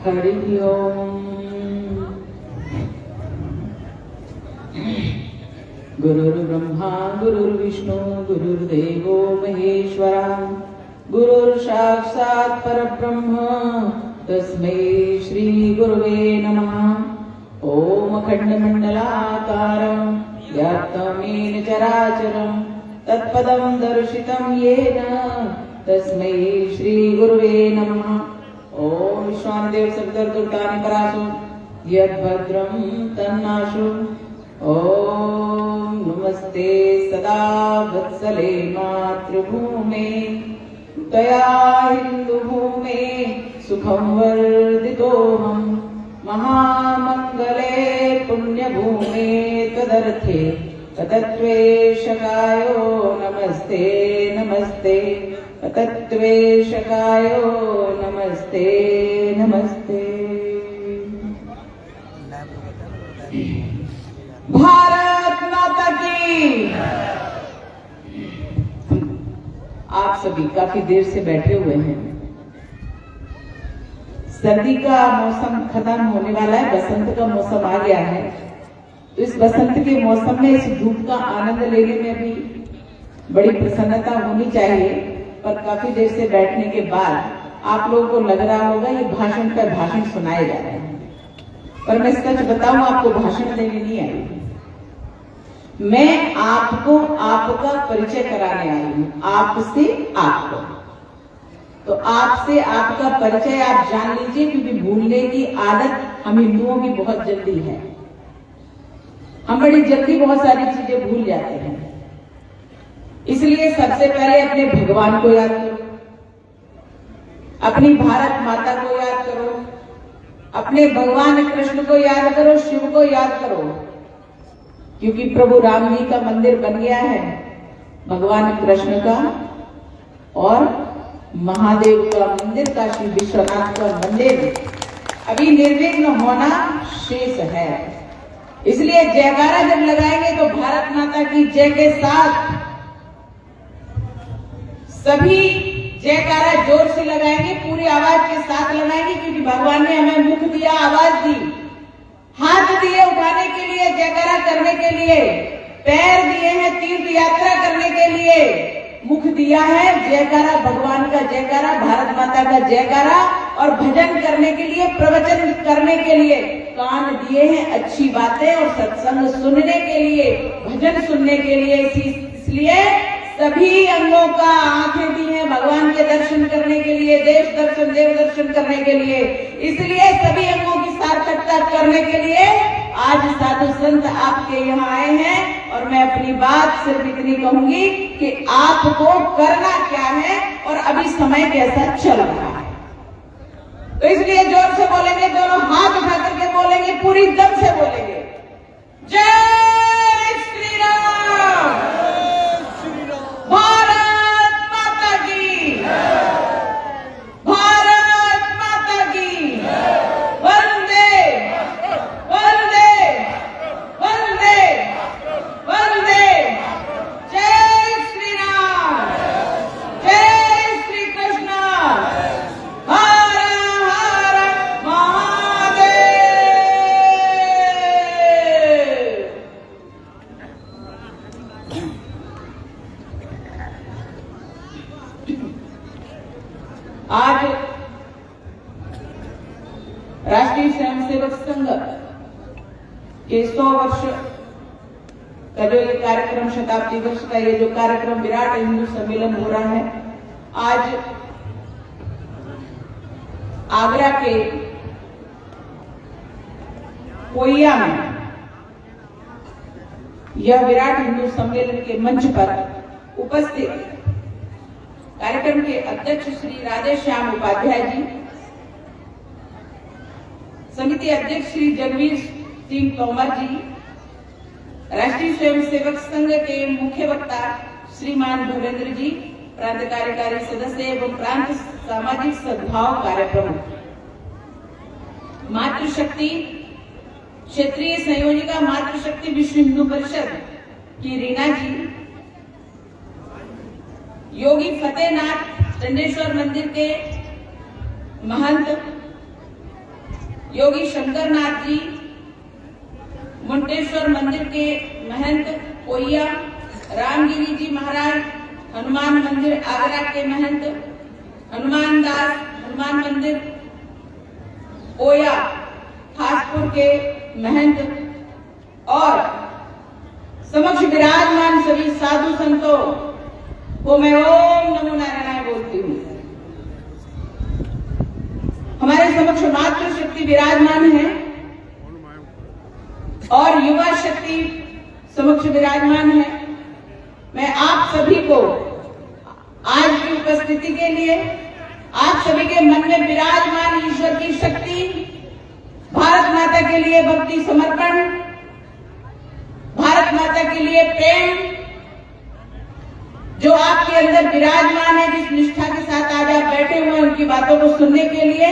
हरि ओम। गुरुर्ब्रह्मा गुरुर्विष्णु गुरुर्देवो महेश्वरा गुरुर्साक्षात् परब्रह्म तस्मै श्री गुरुवे नमः। ओम अखंडमंडलाकारं व्याप्तं येन चराचरं तत्पदं दर्शितं येन तस्मै श्री गुरुवे नमः। ओम विश्वादेव सद्गुरुतानि परासु यद्भद्रं तन्नाशु। ओम नमस्ते सदा वत्सले मातृभूमे त्वया हिन्दुभूमे सुखं वर्धितोऽहं महामङ्गले पुण्यभूमे तदर्थे ततत्त्वेशकायो नमस्ते नमस्ते ततत्त्वेशकायो नमस्ते नमस्ते। भारत माता की। आप सभी काफी देर से बैठे हुए हैं। सर्दी का मौसम खत्म होने वाला है, बसंत का मौसम आ गया है। तो इस बसंत के मौसम में इस धूप का आनंद लेने में भी बड़ी प्रसन्नता होनी चाहिए। पर काफी देर से बैठने के बाद आप लोगों को लग रहा होगा ये भाषण पर भाषण सुनाए जा रहे हैं। पर मैं सच बताऊं, आपको भाषण देने नहीं आई। मैं आपको आपका परिचय कराने आई हूं, आपसे आपको। तो आपसे आपका परिचय आप जान लीजिए, क्योंकि भूलने की आदत हम हिंदुओं की बहुत जल्दी है। हम बड़ी जल्दी बहुत सारी चीजें भूल जाते हैं। इसलिए सबसे पहले अपने भगवान को याद करो, अपनी भारत माता को याद करो, अपने भगवान कृष्ण को याद करो, शिव को याद करो, क्योंकि प्रभु राम जी का मंदिर बन गया है, भगवान कृष्ण का और महादेव का मंदिर, काशी विश्वनाथ का मंदिर अभी निर्विघ्न होना शेष है। इसलिए जयकारा जब लगाएंगे तो भारत माता की जय के साथ सभी जयकारा जोर से लगाएंगे, पूरी आवाज के साथ लगाएंगे, क्योंकि भगवान ने हमें मुख दिया, आवाज दी, हाथ दिए उठाने के लिए, जयकारा करने के लिए, पैर दिए हैं तीर्थ यात्रा करने के लिए, मुख दिया है जयकारा, भगवान का जयकारा, भारत माता का जयकारा और भजन करने के लिए, प्रवचन करने के लिए, कान दिए हैं अच्छी बातें और सत्संग सुनने के लिए, भजन सुनने के लिए। इसलिए सभी अंगों का आंखें दी हैं भगवान के दर्शन करने के लिए, देश दर्शन देव दर्शन करने के लिए। इसलिए सभी अंगों की सार्थकता करने के लिए आज साधु संत आपके यहाँ आए हैं। और मैं अपनी बात सिर्फ इतनी कहूंगी कि आपको करना क्या है और अभी समय कैसा चल रहा है। तो इसलिए जोर से बोलेंगे, दोनों हाथ उठा करके बोलेंगे, पूरी दम से बोलेंगे, जय श्री राम, भारत माता की, भारत माता की, वंदे वंदे वंदे वंदे। जय श्री राम, जय श्री कृष्ण, हर हर महादेव। आज राष्ट्रीय स्वयंसेवक संघ के 100 वर्ष का जो ये कार्यक्रम, शताब्दी वर्ष का ये जो कार्यक्रम विराट हिंदू सम्मेलन हो रहा है, आज आगरा के कोइया में यह विराट हिंदू सम्मेलन के मंच पर उपस्थित कार्यक्रम के अध्यक्ष श्री राधे श्याम उपाध्याय जी, समिति अध्यक्ष श्री जगवीर सिंह तोमर जी, राष्ट्रीय स्वयंसेवक संघ के मुख्य वक्ता श्रीमान भूपेंद्र जी, प्रांत कार्यकारी सदस्य एवं प्रांत सामाजिक सद्भाव कार्य प्रमुख, मातृशक्ति क्षेत्रीय संयोजिका मातृशक्ति विश्व हिंदू परिषद की रीना जी, योगी फतेहनाथ चंडेश्वर मंदिर के महंत योगी शंकरनाथ जी, मुंडेश्वर मंदिर के महंत कोइया रामगिरी जी महाराज, हनुमान मंदिर आगरा के महंत हनुमान दास, हनुमान मंदिर ओया खासपुर के महंत और समक्ष विराजमान सभी साधु संतों को मैं ओम नमो नारायण बोलती हूँ। हमारे समक्ष मातृशक्ति विराजमान है और युवा शक्ति समक्ष विराजमान है। मैं आप सभी को आज की उपस्थिति के लिए, आप सभी के मन में विराजमान ईश्वर की शक्ति, भारत माता के लिए भक्ति समर्पण, भारत माता के लिए प्रेम जो आपके अंदर विराजमान है, जिस निष्ठा के साथ आज आप बैठे हुए उनकी बातों को सुनने के लिए,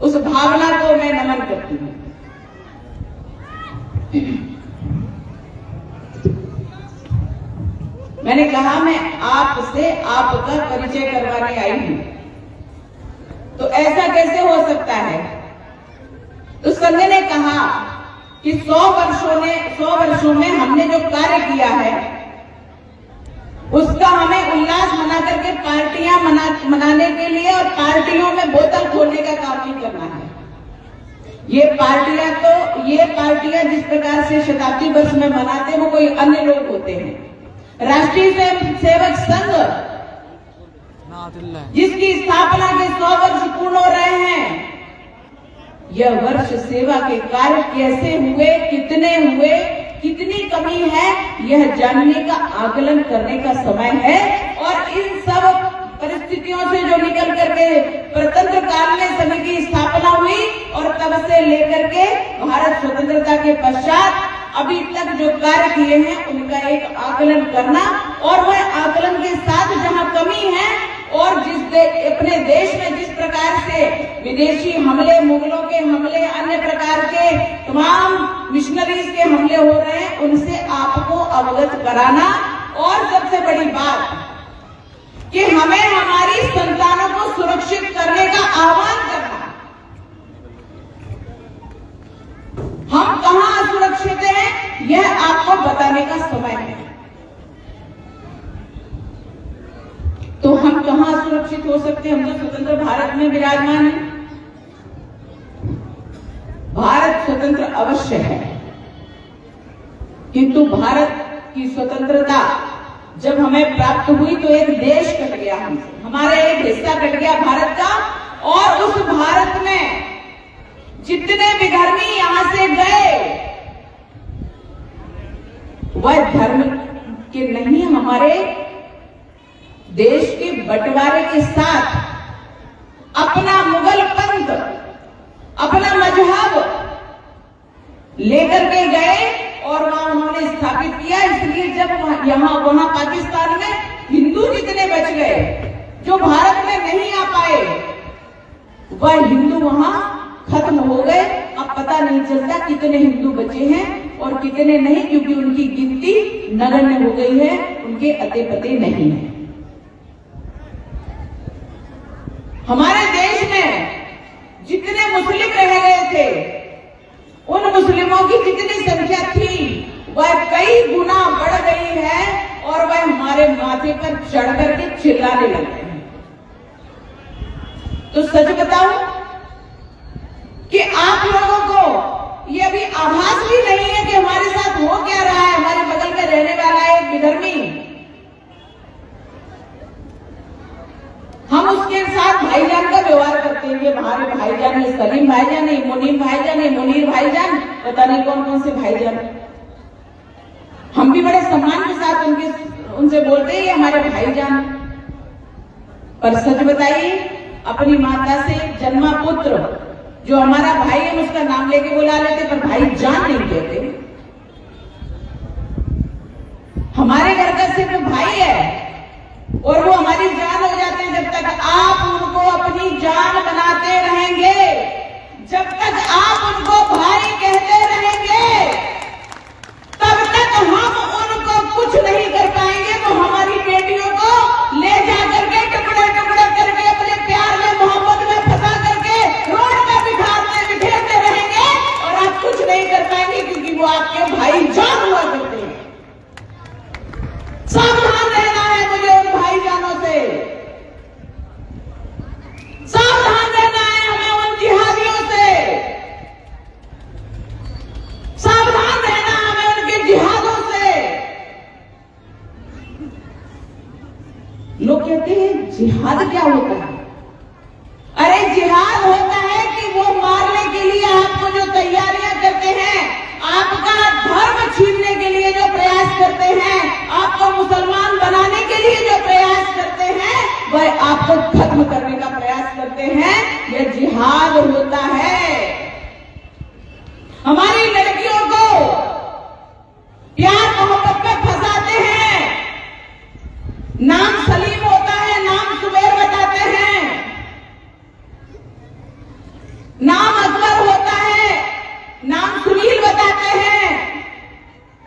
उस भावना को मैं नमन करती हूँ। मैंने कहा मैं आपसे आपका परिचय करवाने आई हूं, तो ऐसा कैसे हो सकता है? तो संघ ने कहा कि 100 वर्षों में हमने जो कार्य किया है उसका हमें उल्लास मना करके पार्टियां मनाने के लिए और पार्टियों में बोतल खोलने का काम नहीं करना है। ये पार्टियां जिस प्रकार से शताब्दी वर्ष में मनाते वो कोई अन्य लोग होते हैं। राष्ट्रीय सेवक संघ जिसकी स्थापना के 100 वर्ष पूर्ण हो रहे हैं, यह वर्ष सेवा के कार्य कैसे हुए, कितने हुए, कितनी कमी है, यह जानने का आकलन करने का समय है। और इन सब परिस्थितियों से जो निकल करके प्रतंत्र काल में संघ की स्थापना हुई और तब से लेकर के भारत स्वतंत्रता के पश्चात अभी तक जो कार्य किए हैं उनका एक आकलन करना, और वह आकलन के साथ जहां कमी है और अपने देश में जिस प्रकार से विदेशी हमले, मुगलों के हमले, अन्य प्रकार के तमाम मिशनरीज के हमले हो रहे हैं, उनसे आपको अवगत कराना। और सबसे बड़ी बात कि हमें हमारी संतानों को सुरक्षित करने का आह्वान करना। हम कहां असुरक्षित हैं यह आपको बताने का समय है। तो हम कहां सुरक्षित हो सकते हैं? हम तो स्वतंत्र भारत में विराजमान हैं। भारत स्वतंत्र अवश्य है, किंतु भारत की स्वतंत्रता जब हमें प्राप्त हुई तो एक देश कट गया हमसे, हमारा एक हिस्सा कट गया भारत का। और उस भारत में जितने विधर्मी यहां से गए वह धर्म के नहीं, हमारे देश के बंटवारे के साथ अपना मुगल पंथ, अपना मजहब लेकर के गए और वहां उन्होंने स्थापित किया। इसलिए जब वहां पाकिस्तान में हिंदू जितने बच गए जो भारत में नहीं आ पाए, वह हिंदू वहां खत्म हो गए। अब पता नहीं चलता कितने हिंदू बचे हैं और कितने नहीं, क्योंकि उनकी गिनती नगण्य हो गई है, उनके अते पते नहीं है। हमारे देश में जितने मुस्लिम रह गए थे, उन मुस्लिमों की जितनी संख्या थी वह कई गुना बढ़ गई है और वह हमारे माथे पर चढ़ करके चिल्लाने लगे हैं। तो सच बताऊं कि आप लोगों को ये अभी आभास भी नहीं है कि हमारे साथ हो क्या रहा है। हमारे बगल में रहने वाला एक विधर्मी, हम उसके साथ भाईजान का व्यवहार करते हैं। ये हमारे भाईजान है, सलीम भाईजान है, मुनीम भाईजान है, मुनीर भाईजान, पता नहीं कौन कौन से भाईजान। हम भी बड़े सम्मान के साथ उनसे बोलते हैं ये हमारे भाईजान। पर सच बताइए, अपनी माता से जन्मा पुत्र जो हमारा भाई है उसका नाम लेके बुला लेते, पर भाईजान नहीं कहते। हमारे घर का सिर्फ भाई है और वो हमारी जान हो जाते हैं। जब तक आप उनको अपनी जान बनाते रहेंगे, जब तक आप उनको भाई कहते रहेंगे, तब तक हम उनको कुछ नहीं कर पाएंगे। तो हमारी बेटियों को ले जाकर के टुकड़े टुकड़े करके अपने प्यार में जिहाद क्या होता है? अरे जिहाद होता है कि वो मारने के लिए आपको जो तैयारियां करते हैं, आपका धर्म छीनने के लिए जो प्रयास करते हैं, आपको मुसलमान बनाने के लिए जो प्रयास करते हैं, वह आपको खत्म करने का प्रयास करते हैं। यह जिहाद होता है। हमारी लड़कियों को प्यार मोहब्बत में फंसाते हैं। नाम सलीम होता है, नाम सुबेर बताते हैं, नाम अकबर होता है, नाम सुनील बताते हैं,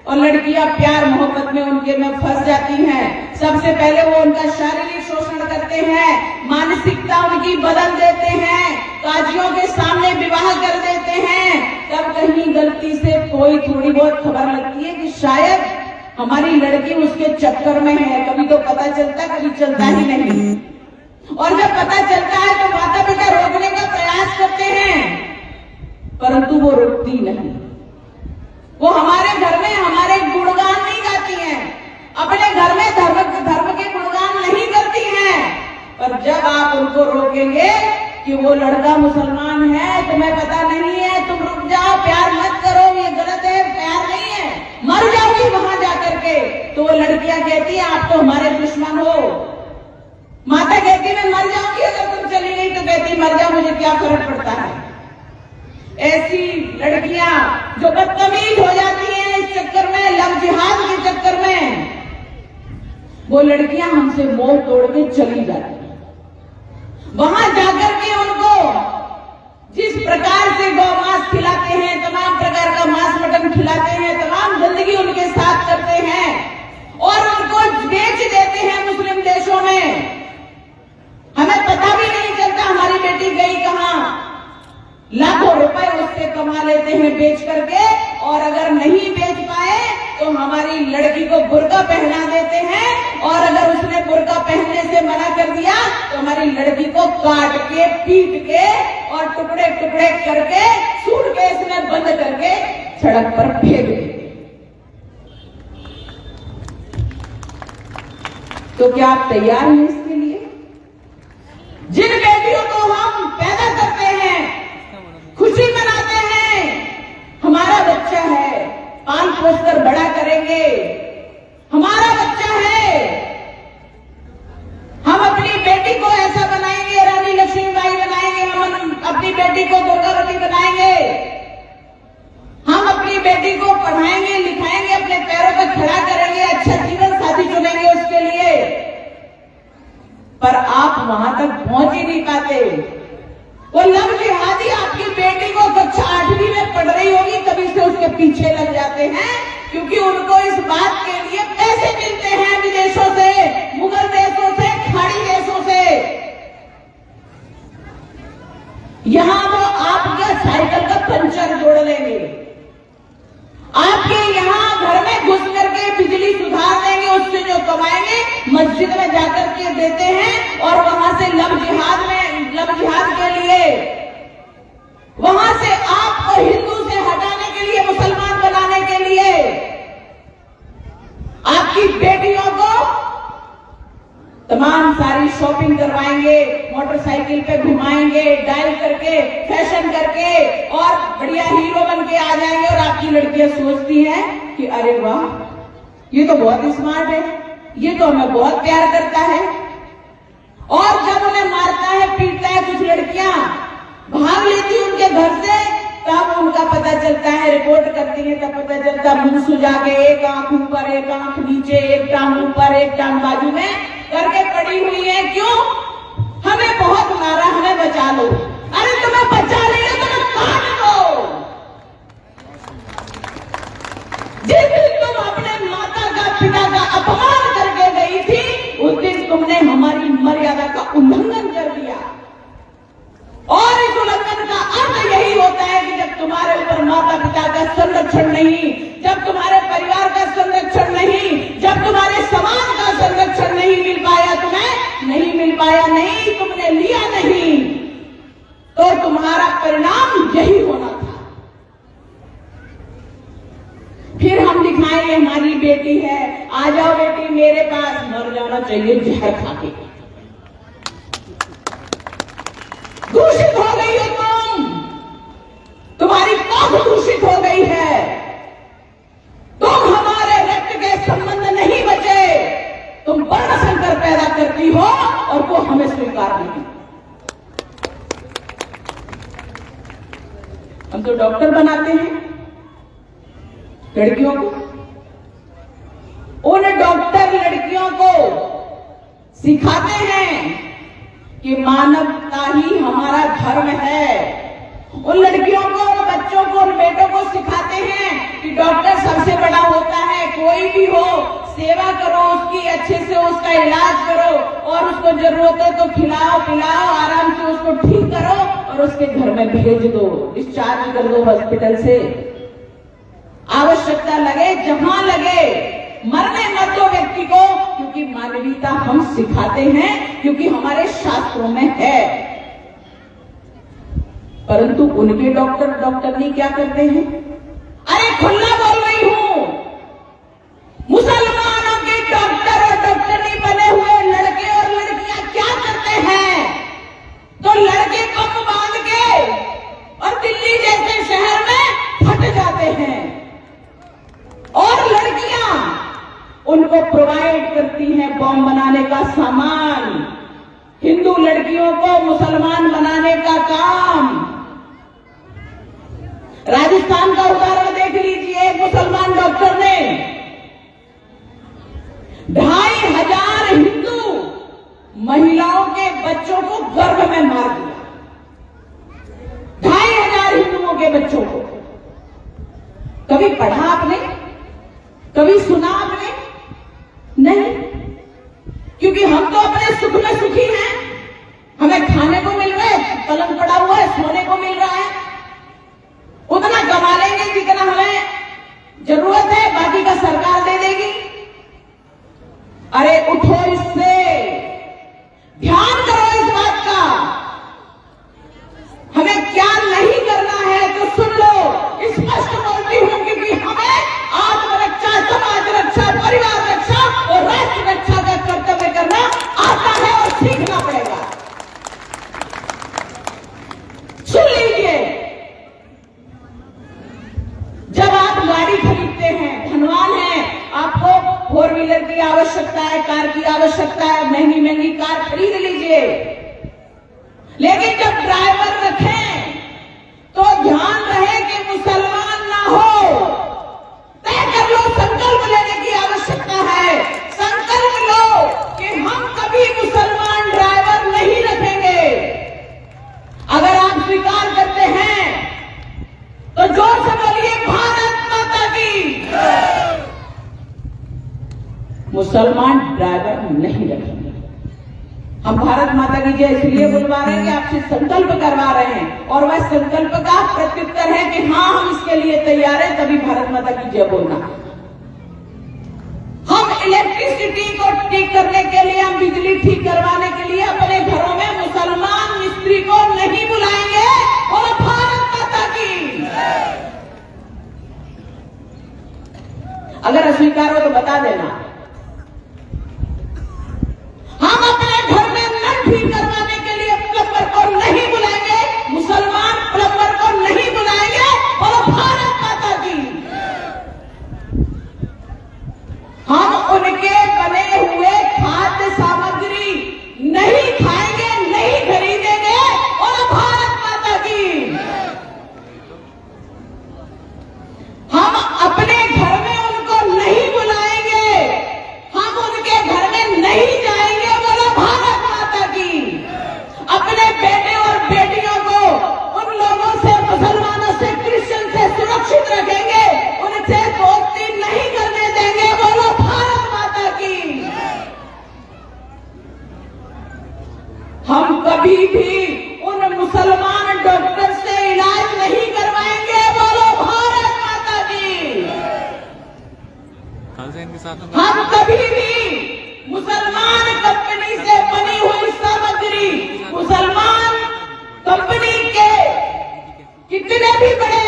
और लड़कियां प्यार मोहब्बत में उनके में फंस जाती हैं। सबसे पहले वो उनका शारीरिक शोषण करते हैं, मानसिकता उनकी बदल देते हैं, काजियों के सामने विवाह कर देते हैं। तब कहीं गलती से कोई थोड़ी बहुत खबर लगती है कि शायद हमारी लड़की उसके चक्कर में है। कभी तो पता चलता, कभी चलता ही नहीं। और जब पता चलता है तो माता पिता रोकने का प्रयास करते हैं, परंतु वो रुकती नहीं। वो हमारे घर में हमारे गुणगान नहीं गाती हैं, अपने घर में धर्म के गुणगान नहीं करती हैं। पर जब आप उनको रोकेंगे कि वो लड़का मुसलमान है, तुम्हें पता नहीं है, तुम रुक जाओ, प्यार मत करो, ये गलत है, प्यार नहीं है, मर जाओगी वहां जाकर के, तो वो लड़कियां कहती है आप तो हमारे दुश्मन हो। माता कहती मैं मर जाऊंगी अगर तुम चली गई, तो कहती मर जाओ, मुझे क्या फर्क पड़ता है। ऐसी लड़कियां जो बदतमीज हो जाती हैं इस चक्कर में, लव जिहाद के चक्कर में, वो लड़कियां हमसे मोह तोड़ के चली जाती हैं। वहां जाकर के उनको जिस प्रकार से गौ मांस खिलाते हैं, तमाम प्रकार का मांस मटन खिलाते हैं, तमाम जिंदगी उनके साथ करते हैं और उनको बेच देते हैं मुस्लिम देशों में। हमें पता भी नहीं चलता हमारी बेटी गई कहां। लाखों रुपए उससे कमा लेते हैं बेच करके, और अगर नहीं बेच पाए तो हमारी लड़की को बुर्का पहना देते हैं, और अगर उसने बुर्का पहनने से मना कर दिया तो हमारी लड़की को काट के, पीट के और टुकड़े टुकड़े करके सूटकेस में बंद करके सड़क पर फेंक देते। तो क्या आप तैयार हैं इसके लिए? जिन बेटियों को हम पैदा करते हैं, खुशी मनाते हैं, हमारा बच्चा है, पाल पोस कर बड़ा करेंगे, हमारा बच्चा है, हम अपनी बेटी को ऐसा बनाएंगे, रानी लक्ष्मीबाई बनाएंगे, हम अपनी बेटी को दुर्गावती बनाएंगे, हम अपनी बेटी को पढ़ाएंगे, लिखाएंगे, अपने पैरों पर खड़ा करेंगे, अच्छा जीवन साथी चुनेंगे उसके लिए। पर आप वहां तक पहुंच ही नहीं पाते। वो लव जिहादी आपकी बेटी को कक्षा 8वीं में पढ़ रही होगी, तभी से उसके पीछे लग जाते हैं, क्योंकि उनको इस बात के लिए पैसे मिलते हैं विदेशों से, मुगल देशों से, खाड़ी देशों से। यहां वो आपके साइकिल का पंचर जोड़ लेंगे, आपके यहां घर में घुस करके बिजली सुधार देंगे, उससे जो कमाएंगे मस्जिद में जाकर के देते हैं, और वहां से लव जिहाद के लिए, वहां से आपको हिंदू से हटाने के लिए, मुसलमान बनाने के लिए आपकी बेटियों को तमाम सारी शॉपिंग करवाएंगे, मोटरसाइकिल पे घुमाएंगे, डायल करके, फैशन करके, और बढ़िया हीरो बन के आ जाएंगे। और आपकी लड़कियां सोचती हैं कि अरे वाह, ये तो बहुत स्मार्ट है, ये तो हमें बहुत प्यार करता है। और जब उन्हें मारता है, पीटता है, कुछ लड़कियां भाग लेती उनके घर से, तब उनका पता चलता है, रिपोर्ट करती है, तब पता चलता मुंह सुजा के, एक आंख ऊपर, एक आंख नीचे, एक टांग ऊपर, एक टांग बाजू में करके पड़ी हुई है। क्यों? हमें बहुत मारा, हमें बचा लो। अरे तुम्हें बचा लिया, तुम्हें काट दो। जिस दिन तुम अपने माता का, पिता का अपमान करके गई थी, उस दिन तुमने हमारी मर्यादा का उल्लंघन कर दिया। और इस उल्लंघन का अर्थ यही होता है कि जब तुम्हारे ऊपर माता पिता का संरक्षण नहीं, जब तुम्हारे परिवार का संरक्षण नहीं, जब तुम्हारे समाज का संरक्षण नहीं मिल पाया, तुम्हें नहीं मिल पाया, नहीं तुमने लिया नहीं, तो तुम्हारा परिणाम यही होना था। फिर हम दिखाएंगे हमारी बेटी है, आ जाओ बेटी मेरे पास, मर जाना चाहिए जहर खा के। दूषित हो गई हो तुम्हारी पाख दूषित हो गई है, तुम हमारे रक्त के संबंध नहीं बचे, तुम वर्ण संकर पैदा करती हो और वो हमें स्वीकार नहीं। हम तो डॉक्टर बनाते हैं लड़कियों को, उन डॉक्टर लड़कियों को सिखाते हैं कि मानवता ही हमारा धर्म है। उन लड़कियों को, उन बच्चों को, उन बेटों को सिखाते हैं कि डॉक्टर सबसे बड़ा होता है, कोई भी हो सेवा करो उसकी, अच्छे से उसका इलाज करो और उसको जरूरत है तो खिलाओ पिलाओ, आराम से उसको ठीक करो और उसके घर में भेज दो, डिस्चार्ज कर दो हॉस्पिटल से। आवश्यकता लगे जहां लगे, मरने मत दो व्यक्ति को, क्योंकि मानवीयता हम सिखाते हैं, क्योंकि हमारे शास्त्रों में है। परंतु उनके डॉक्टर नहीं क्या करते हैं? अरे खुला बोल रही हूं, मुसलमानों के डॉक्टर और डॉक्टरनी बने हुए लड़के और लड़कियां क्या करते हैं? तो लड़के बम बांध के और दिल्ली जैसे शहर में फट जाते हैं और लड़कियां उनको प्रोवाइड करती हैं बम बनाने का सामान, हिंदू लड़कियों को मुसलमान बनाने का काम। राजस्थान का उदाहरण देख लीजिए, एक मुसलमान डॉक्टर ने 2500 हिंदू महिलाओं के बच्चों को गर्भ में मार दिया। 2500 हिंदुओं के बच्चों को। कभी पढ़ा आपने? कभी सुना आपने? नहीं, क्योंकि हम तो अपने सुख में सुखी हैं। हमें खाने को मिल रहा है, पलंग पड़ा हुआ है, सोने को मिल रहा है, उतना कमा लेंगे जितना हमें जरूरत है, बाकी का सरकार दे देगी। अरे उठो इससे, ध्यान करो इस बात का। हमें क्या नहीं करना है तो सुन लो, स्पष्ट बोलती हूं, क्योंकि हमें आत्मरक्षा, समाज रक्षा, परिवार रक्षा और राष्ट्र रक्षा का कर्तव्य करना आता है और सीखना पड़ेगा। सुन लीजिए, जब आप गाड़ी खरीदते हैं, धनवान हैं, आपको 4 व्हीलर की आवश्यकता है, कार की आवश्यकता है, महंगी महंगी कार खरीद लीजिए। लेकिन जब ड्राइवर रखें तो ध्यान रहे कि मुसलमान ना हो। तय कर लो, संकल्प लेने की आवश्यकता है। संकल्प लो कि हम कभी मुसलमान ड्राइवर नहीं रखेंगे। अगर आप स्वीकार करते हैं तो जोर से बोलिए भारत माता की। मुसलमान ड्राइवर नहीं रखेंगे। हम भारत माता की जय इसलिए बुलवा रहे हैं कि आपसे संकल्प करवा रहे हैं, और वह संकल्प का प्रत्युत्तर है कि हाँ हम इसके लिए तैयार हैं, तभी भारत माता की जय बोलना। हम इलेक्ट्रिसिटी को ठीक करने के लिए, हम बिजली ठीक करवाने के लिए अपने घरों में मुसलमान मिस्त्री को नहीं बुलाएंगे, और भारत माता की। अगर अस्वीकार हो तो बता देना। हम अपने घर में नल ठीक करवाने के लिए प्लम्बर को नहीं बुलाएंगे, मुसलमान प्लम्बर को नहीं बुलाएंगे, और भारत माता की। हम उनके बने हुए खाद्य सामग्री नहीं खाएंगे, नहीं खरीदेंगे, और भारत माता की। हम अपने घर में उनको नहीं बुलाएंगे, हम उनके घर में नहीं जाएंगे, बोलो भारत माता की। अपने बेटे और बेटियों को उन लोगों से, मुसलमानों से, क्रिश्चियन से सुरक्षित रखेंगे, उनसे दोस्ती नहीं करने देंगे, बोलो भारत माता की। हम कभी भी उन मुसलमान डॉक्टर से इलाज नहीं करवाएंगे, बोलो भारत माता की। हम कभी भी मुसलमान कंपनी से बनी हुई सामग्री, मुसलमान कंपनी के कितने भी बड़े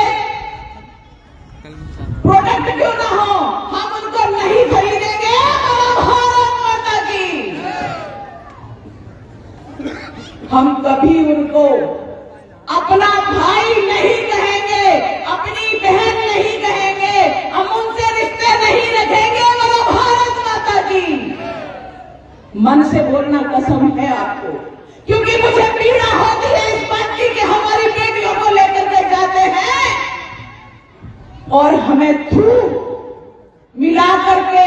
प्रोडक्ट क्यों ना हो, हम उनको नहीं खरीदेंगे, बोलो भारत माता की। हम कभी उनको अपना भाई नहीं कहेंगे, अपनी बहन नहीं कहेंगे, हम उनसे रिश्ते नहीं रखेंगे। बोलो भारत माता की। मन से बोलना कसम है आपको, क्योंकि मुझे पीड़ा होती है इस बात की कि हमारी बेटियों को लेकर के जाते हैं और हमें थू मिला करके,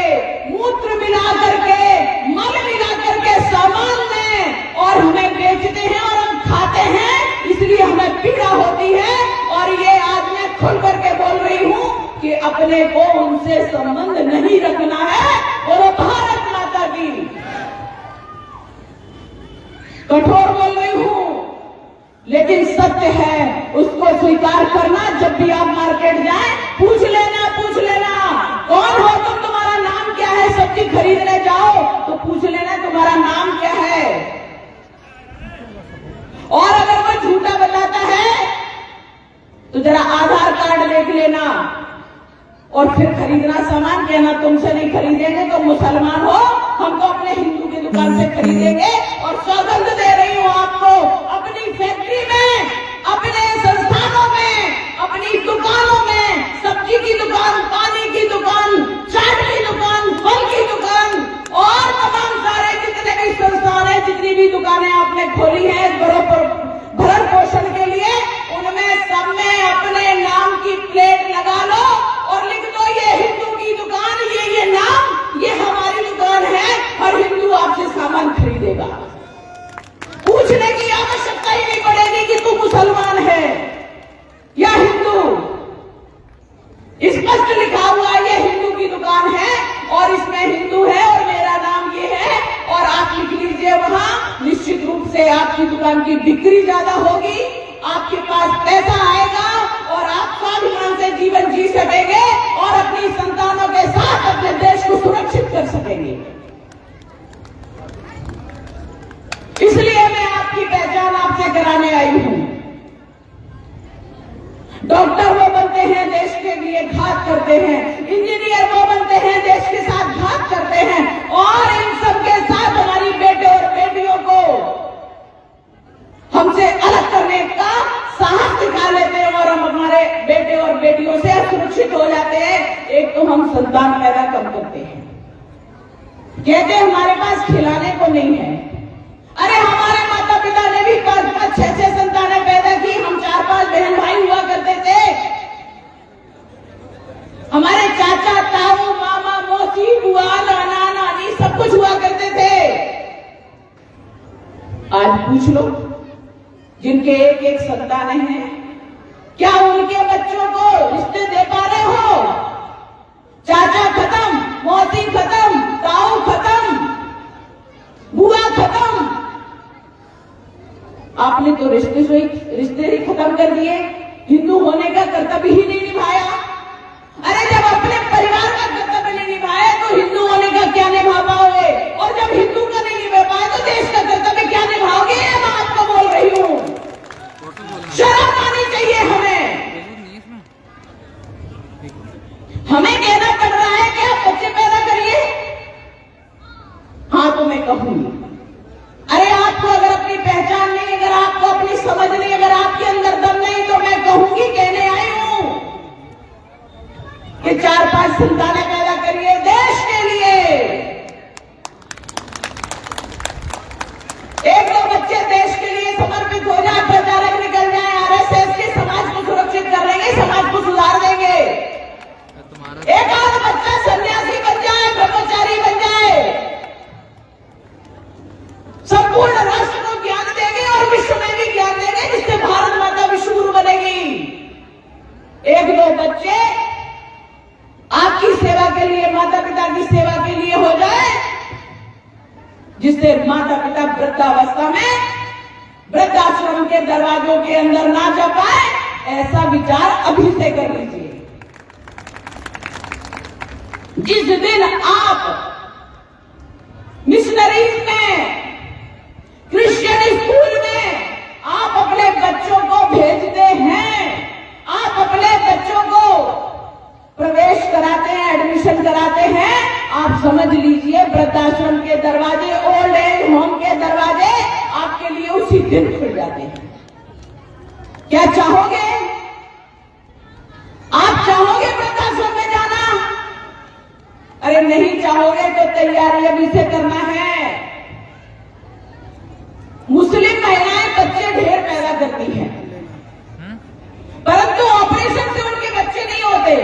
मूत्र मिला करके, मल मिला करके सामान में और हमें बेचते हैं और हम खाते हैं। इसलिए हमें पीड़ा होती है और ये आज मैं खुल करके बोल रही हूं कि अपने को उनसे संबंध नहीं रखना है। बोलो भारत माता की। कठोर बोल रही हूं लेकिन सत्य है, उसको स्वीकार करना। जब भी आप मार्केट जाएं पूछ लेना कौन हो तुम, तुम्हारा नाम क्या है। सब्जी खरीदने जाओ तो पूछ लेना तुम्हारा नाम क्या है। और अगर वो झूठा बताता है तो जरा आधार कार्ड देख लेना और फिर खरीदना सामान। कहना तुमसे नहीं खरीदेंगे, तुम मुसलमान हो, हम तो अपने हिंदू की दुकान से खरीदेंगे। और सौगंध दे रही हूं आपको, अपनी फैक्ट्री में, अपने संस्थानों में, अपनी दुकानों में, सब्जी की दुकान, पानी की दुकान, चाट की दुकान, फल की दुकान और तमाम सारे जितने भी संस्थान है, जितनी भी दुकानें आपने खोली है भरण पोषण के लिए, उनमें सब में अपने नाम की प्लेट लगा लो और लिख दो ये हिंदू की दुकान, ये नाम, ये हमारी दुकान है और हिंदू आपसे सामान खरीदेगा। पूछने की आवश्यकता ही नहीं पड़ेगी कि तू मुसलमान है या हिंदू। स्पष्ट लिखा हुआ ये हिंदू की दुकान है और इसमें हिंदू है और मेरा नाम ये है और आप लिख लीजिए वहां। निश्चित रूप से आपकी दुकान की बिक्री ज्यादा होगी, आपके पास पैसा आएगा और आप स्वाभिमान से जीवन जी सकेंगे और अपनी संतानों के साथ अपने देश को सुरक्षित कर सकेंगे। इसलिए मैं आपकी पहचान आपसे कराने आई हूं। डॉक्टर वो बनते हैं देश के लिए घात करते हैं, इंजीनियर वो बनते हैं देश के साथ घात करते हैं और इन सब के साथ हमारी बेटे और बेटियों को हमसे अलग करने का साहस दिखा लेते हैं और हम हमारे बेटे और बेटियों से असुरक्षित हो जाते हैं। एक तो हम संतान पैदा कम करते हैं, कहते हैं हमारे पास खिलाने को नहीं है। अरे हमारे माता पिता ने भी 5-5, 6-6 संतानें पैदा की। हम 4-5 बहन भाई हुआ करते थे। हमारे चाचा, ताऊ, मामा, मौसी, बुआ, नाना, नानी सब कुछ हुआ करते थे। आज पूछ लो जिनके एक संतानें हैं, क्या उनके बच्चों को रिश्ते दे पा रहे हो? चाचा खत्म, मौसी खत्म, ताऊ खत्म, बुआ खत्म। आपने तो रिश्ते ही खत्म कर दिए, हिंदू होने का कर्तव्य ही नहीं निभाया। अरे जब अपने परिवार का कर्तव्य नहीं निभाए तो हिंदू होने का क्या निभा पाओगे? और जब हिंदू का नहीं निभा पाए तो देश का कर्तव्य क्या निभाओगे? ये मैं आपको बोल रही हूं। शर्म आनी चाहिए हमें कहना पड़ रहा है कि आप बच्चे पैदा करिए। हाँ तो मैं कहूंगी, अरे आपको अगर अपनी पहचान नहीं, अगर आपको अपनी समझ नहीं, अगर आपके अंदर दम नहीं, तो मैं कहूंगी, कहने आई हूं कि 4-5 संतानें पैदा करिए देश के लिए। 1-2 बच्चे देश के लिए समर्पित हो जाए, प्रचारक निकल जाए आरएसएस के, समाज को सुरक्षित कर लेंगे, समाज को सुधार देंगे। एक आध बच्चा सन्यासी बन जाए, ब्रह्मचारी बन जाए, संपूर्ण राष्ट्र को ज्ञान देंगे और विश्व में भी ज्ञान देंगे, जिससे भारत माता विश्व गुरु बनेगी। 1-2 बच्चे आपकी सेवा के लिए, माता पिता की सेवा के लिए हो जाए, जिससे माता पिता वृद्धावस्था में वृद्धाश्रम के दरवाजों के अंदर ना जा पाए, ऐसा विचार अभी से कर लीजिए। जिस दिन आप मिशनरीज में, क्रिश्चियन स्कूल में आप अपने बच्चों को भेजते हैं, आप अपने बच्चों को प्रवेश कराते हैं, एडमिशन कराते हैं, आप समझ लीजिए वृद्धाश्रम के दरवाजे, ओल्ड एज होम के दरवाजे आपके लिए दिन खुल जाते हैं। क्या चाहोगे? आप चाहोगे वृद्धाश्रम में जाना? अरे नहीं चाहोगे तो तैयारी अभी से करना है। मुस्लिम महिलाएं बच्चे ढेर पैदा करती हैं, परंतु ऑपरेशन से उनके बच्चे नहीं होते।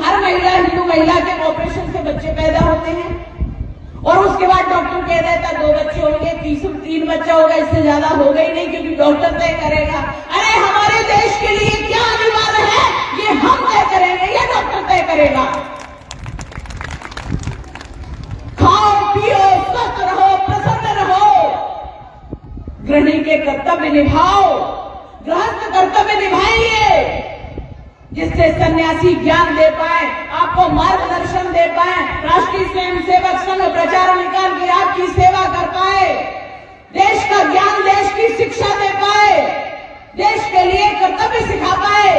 हर हिंदू महिला के ऑपरेशन से बच्चे पैदा होते हैं और उसके बाद डॉक्टर कह देता 2 बच्चे होंगे, 3 बच्चा होगा, इससे ज्यादा होगा ही नहीं क्योंकि डॉक्टर तय करेगा। अरे हमारे देश के लिए क्या अनिवार्य है ये हम तय करेंगे या डॉक्टर तय करेगा? खाओ पियो स्वस्थ रहो प्रसन्न रहो, गृहिणी के कर्तव्य निभाओ, गृहस्थ कर्तव्य निभाइए, जिससे सन्यासी ज्ञान दे पाए, आपको मार्गदर्शन दे पाए, राष्ट्रीय स्वयंसेवक संघ प्रचार निकाल के आपकी सेवा कर पाए, देश का ज्ञान देश की शिक्षा दे पाए, देश के लिए कर्तव्य सिखा पाए,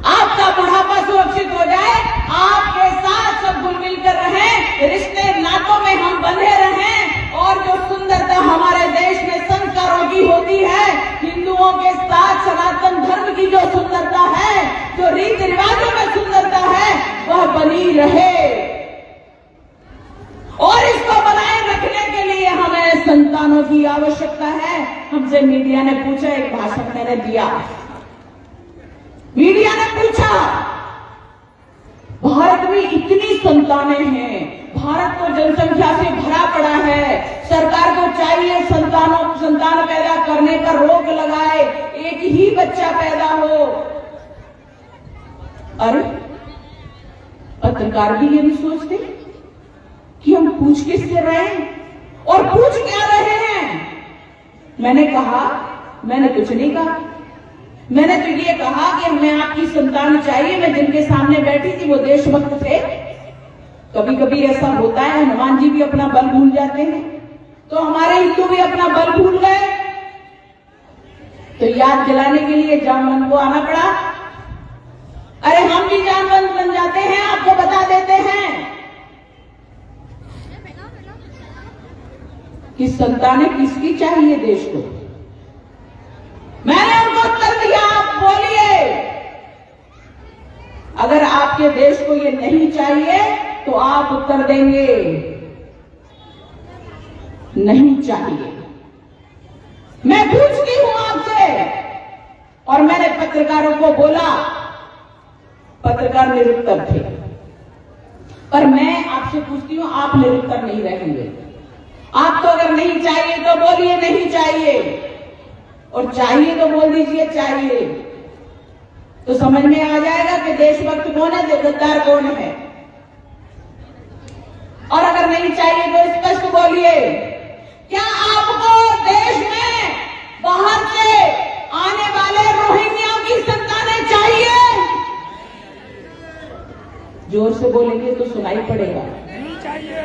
आपका बुढ़ापा सुरक्षित हो जाए, आपके साथ सब घुल मिलकर रहें, रिश्ते नातों में हम बंधे रहें और जो सुंदरता हमारे देश में संस्कारों की होती है, हिंदुओं के साथ सनातन धर्म की जो सुंदरता है, जो रीति रिवाजों में सुंदरता है, वह बनी रहे। और इसको बनाए रखने के लिए हमें संतानों की आवश्यकता है। हमसे मीडिया ने पूछा, एक भाषण मैंने दिया, मीडिया ने पूछा भारत में इतनी संतानें हैं, भारत को जनसंख्या से भरा पड़ा है, सरकार को चाहिए संतान पैदा करने पर रोक लगाए, एक ही बच्चा पैदा हो। अरे पत्रकार भी ये नहीं सोचते कि हम पूछ किससे रहे हैं और पूछ क्या रहे हैं? मैंने कहा, मैंने कुछ नहीं कहा, मैंने तो ये कहा कि हमें आपकी संतान चाहिए। मैं जिनके सामने बैठी थी वो देशभक्त थे। कभी कभी ऐसा होता है, हनुमान जी भी अपना बल भूल जाते हैं, तो हमारे हिंदू भी अपना बल भूल गए, तो याद दिलाने के लिए जामवंत को आना पड़ा। अरे हम भी जामवंत बन जाते हैं, आपको बता देते हैं कि संतानें किसकी चाहिए देश को। मैंने उनको उत्तर दिया, आप बोलिए, अगर आपके देश को ये नहीं चाहिए तो आप उत्तर देंगे नहीं चाहिए। मैं पूछती हूं आपसे, और मैंने पत्रकारों को बोला, पत्रकार निरुत्तर थे, पर मैं आपसे पूछती हूं, आप निरुत्तर नहीं रहेंगे। आप तो अगर नहीं चाहिए तो बोलिए नहीं चाहिए, और चाहिए तो बोल दीजिए चाहिए, तो समझ में आ जाएगा कि देशभक्त कौन है, गद्दार कौन है। और अगर नहीं चाहिए तो स्पष्ट बोलिए, क्या आपको देश में बाहर से आने वाले रोहिंग्या की संतानें चाहिए? जोर से बोलेंगे तो सुनाई पड़ेगा। नहीं चाहिए।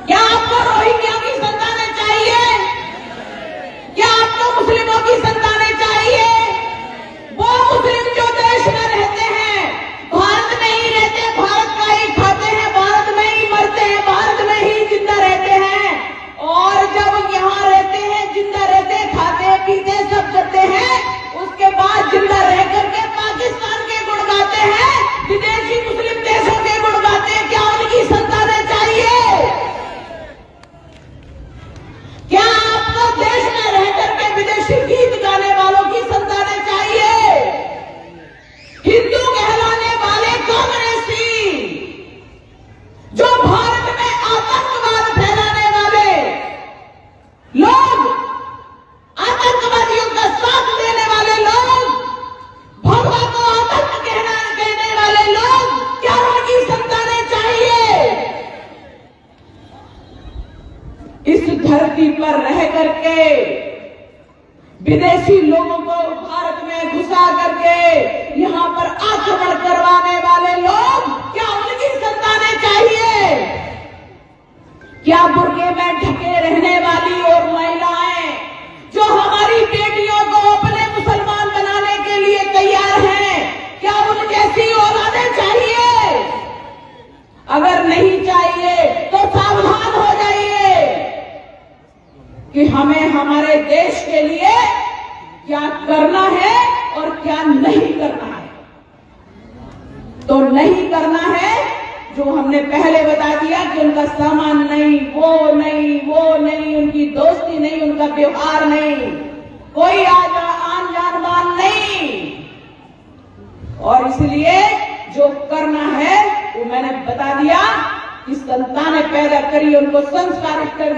क्या आपको रोहिंग्या की संतानें चाहिए? क्या आपको मुस्लिमों की संतानें चाहिए? वो मुस्लिम जो देश में रहते हैं, भारत में ही रहते हैं, भारत का ही खाते हैं, भारत में ही मरते हैं, भारत में ही जिंदा रहते हैं, और जब यहाँ रहते हैं, जिंदा रहते, खाते पीते सब करते हैं, उसके बाद जिंदा रह करके पाकिस्तान के गुण गाते हैं, विदेशी मुस्लिम देशों के गुण गाते हैं। क्या उनकी संतानें चाहिए? क्या आपको देश में रह करके विदेशी गीत गाने वालों की संतानें चाहिए? हिंदू कहलाने वाले कांग्रेसी, जो भारत में आतंकवाद फैलाने वाले लोग, आतंकवादियों का साथ देने वाले लोग, भगवा को आतंक कहने वाले लोग, क्या उनकी संतानें चाहिए? इस धरती पर रह करके विदेशी लोगों को भारत में घुसा करके यहां पर आक्रमण करवाने वाले लोग, क्या उनकी संतानें चाहिए? क्या बुर्के में ढके रहने वाली और महिलाएं जो हमारी बेटियों को अपने मुसलमान बनाने के लिए तैयार हैं, क्या उन जैसी औलादें चाहिए? अगर नहीं चाहिए तो सावधान हो जाइए। कि हमें हमारे देश के लिए क्या करना है और क्या नहीं करना है। तो नहीं करना है जो हमने पहले बता दिया कि उनका सामान नहीं, वो नहीं, उनकी दोस्ती नहीं, उनका व्यवहार नहीं, कोई आन जान बान नहीं। और इसलिए जो करना है वो मैंने बता दिया कि संतानें पैदा करिए, उनको संस्कारित कर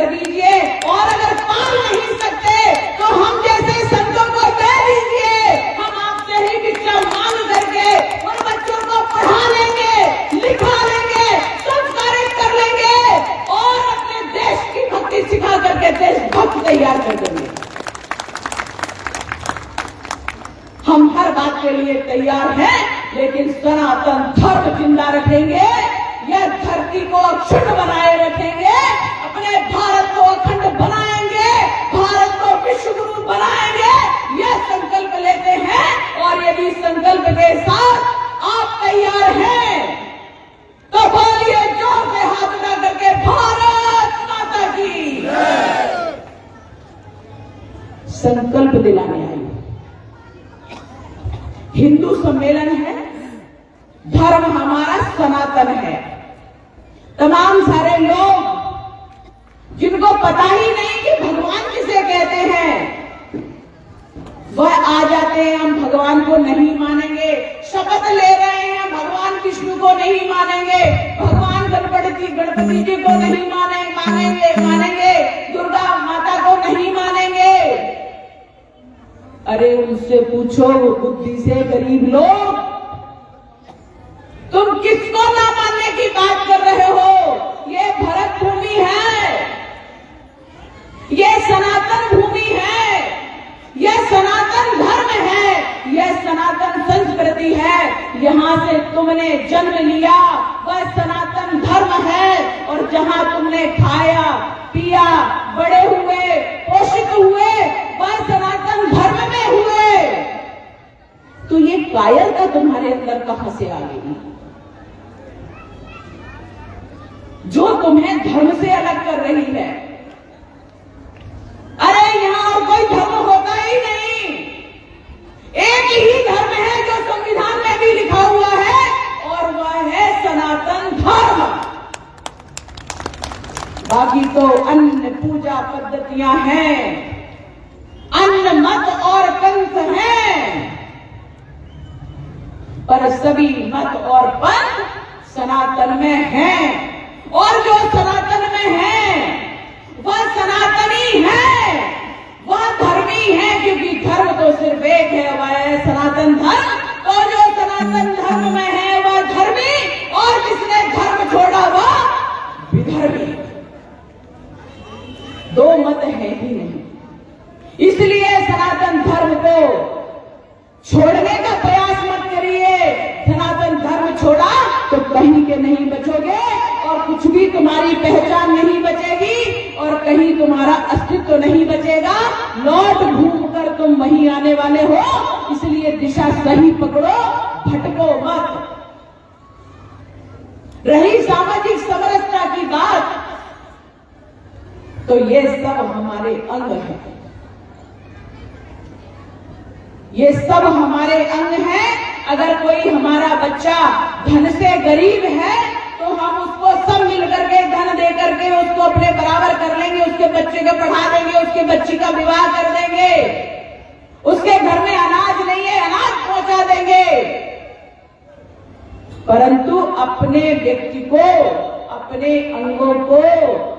दीजिए। और अगर पाल नहीं सकते तो हम जैसे संतों को कह दीजिए, हम आपसे ही भिक्षा मांग करके उन बच्चों को पढ़ा लेंगे, लिखा लेंगे, संस्कारित कर लेंगे और अपने देश की भक्ति सिखा करके देशभक्त तैयार कर देंगे। हम हर बात के लिए तैयार हैं, लेकिन सनातन धर्म जिंदा रखेंगे, यह धरती को अक्षुण्ण बनाए रखेंगे, अपने भारत को अखंड बनाएंगे, भारत को विश्व गुरु बनाएंगे, यह संकल्प लेते हैं। और यदि संकल्प के साथ आप तैयार हैं तो बोलिए जोर से हाथ उठा करके भारत माता की संकल्प दिलाने आई। हिंदू सम्मेलन है, धर्म हमारा सनातन है। तमाम सारे लोग जिनको पता ही नहीं कि भगवान किसे कहते हैं, वह आ जाते हैं हम भगवान को नहीं मानेंगे, शपथ ले रहे हैं भगवान विष्णु को नहीं मानेंगे, भगवान गणपति जी को नहीं मानेंगे, दुर्गा माता को नहीं मानेंगे। अरे उनसे पूछो, बुद्धि से गरीब लोग, तुम किसको ना मानने की बात कर रहे हो? ये भरत भूमि है, ये सनातन भूमि है, यह सनातन धर्म है, यह सनातन संस्कृति है। यहाँ से तुमने जन्म लिया वह सनातन धर्म है, और जहाँ तुमने खाया पिया, बड़े हुए, पोषित हुए, वह सनातन धर्म में हुए। तो ये कायरता तुम्हारे अंदर कहां से आ गई, जो तुम्हें धर्म से अलग कर रही है? अरे यहां और कोई धर्म होता ही नहीं, एक ही धर्म है जो संविधान में भी लिखा हुआ है, और वह है सनातन धर्म। बाकी तो अन्य पूजा पद्धतियां हैं, अन्य मत और पंथ हैं, पर सभी मत और पंथ सनातन में हैं। और जो सनातन में है वह सनातनी है, वह धर्मी है, क्योंकि धर्म तो सिर्फ एक है, वह है सनातन धर्म। तो जो सनातन धर्म में है वह धर्मी, और जिसने धर्म छोड़ा वह विधर्मी। दो मत है ही नहीं। इसलिए सनातन धर्म को छोड़ने का प्रयास मत करिए। सनातन धर्म छोड़ा तो कहीं के नहीं बचोगे, और कुछ भी तुम्हारी पहचान नहीं बचेगी, और कहीं तुम्हारा अस्तित्व नहीं बचेगा। लौट घूम कर तुम वहीं आने वाले हो, इसलिए दिशा सही पकड़ो, भटको मत। रही सामाजिक समरसता की बात, तो ये सब हमारे अंग है, ये सब हमारे अंग हैं। अगर कोई हमारा बच्चा धन से गरीब है तो हम उसको सब मिलकर के धन दे करके उसको अपने बराबर कर लेंगे, उसके बच्चे को पढ़ा देंगे, उसके बच्ची का विवाह कर देंगे, उसके घर में अनाज नहीं है अनाज पहुंचा देंगे। परंतु अपने व्यक्ति को, अपने अंगों को,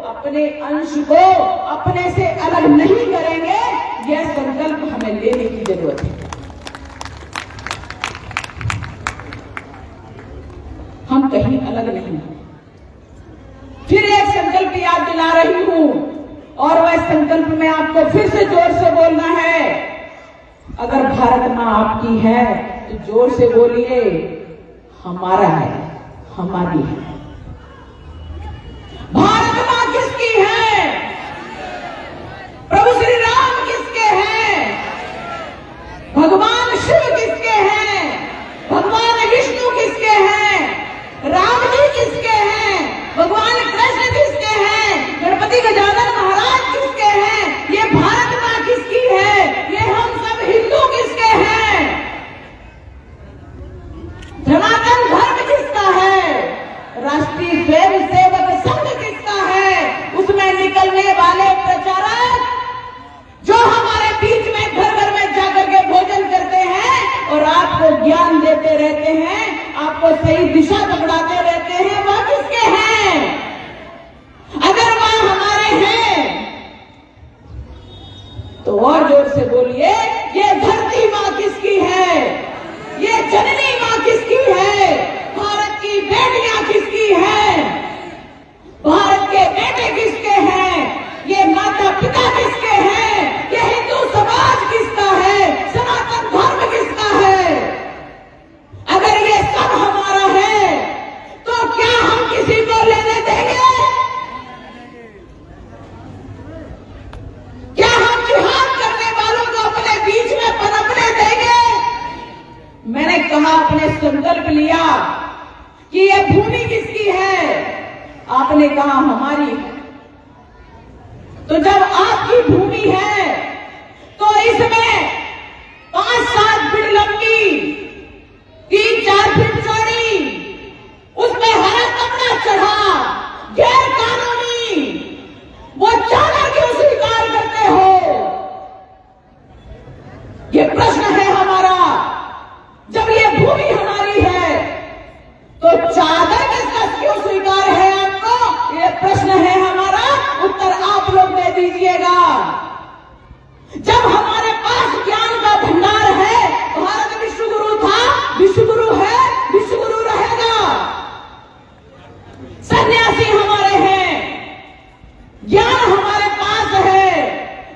अपने अंश को अपने से अलग नहीं करेंगे, यह संकल्प हमें लेने की जरूरत है। हम कहीं अलग नहीं हैं। फिर एक संकल्प याद दिला रही हूं, और वह संकल्प में आपको फिर से जोर से बोलना है। अगर भारत मां आपकी है तो जोर से बोलिए, हमारा है, हमारी है। भारत मां किसकी है? प्रभु श्री राम किसके हैं? भगवान शिव किसके हैं? भगवान विष्णु किसके हैं? राम जी किसके हैं? भगवान कृष्ण किसके हैं? गणपति गजानन महाराज किसके तो और जोर से बोलिए, ये धरती माँ किसकी है? ये जननी माँ किसकी है? भारत की बेटियां किसकी हैं? भारत के बेटे किसके हैं? ये माता पिता किसके हैं? ये हिंदू समाज किसका है? सनातन धर्म किसका है? अगर ये सब हमारा है तो क्या हम किसी को लेने देंगे? क्या हम जिहाद करने वालों को अपने बीच में पनपने देंगे? मैंने कहा, अपने संकल्प लिया कि ये भूमि किसकी है? आपने कहा हमारी है। तो जब आपकी भूमि है तो इसमें 5-7 फीट लंबी, 3-4 फीट चौड़ी, उसमें हरा कपड़ा चढ़ा, गैर कानूनी, वो चादर क्यों स्वीकार करते हो? ये प्रश्न है हमारा। जब ये भूमि हमारी है तो चादर किसका क्यों स्वीकार है आपको? ये प्रश्न है हमारा। उत्तर आप लोग दे दीजिएगा। जब हमारे पास ज्ञान का भंडार है, भारत विश्वगुरु था, विश्वगुरु है, विश्वगुरु रहेगा। सन्यासी हमारे हैं, ज्ञान हमारे पास है,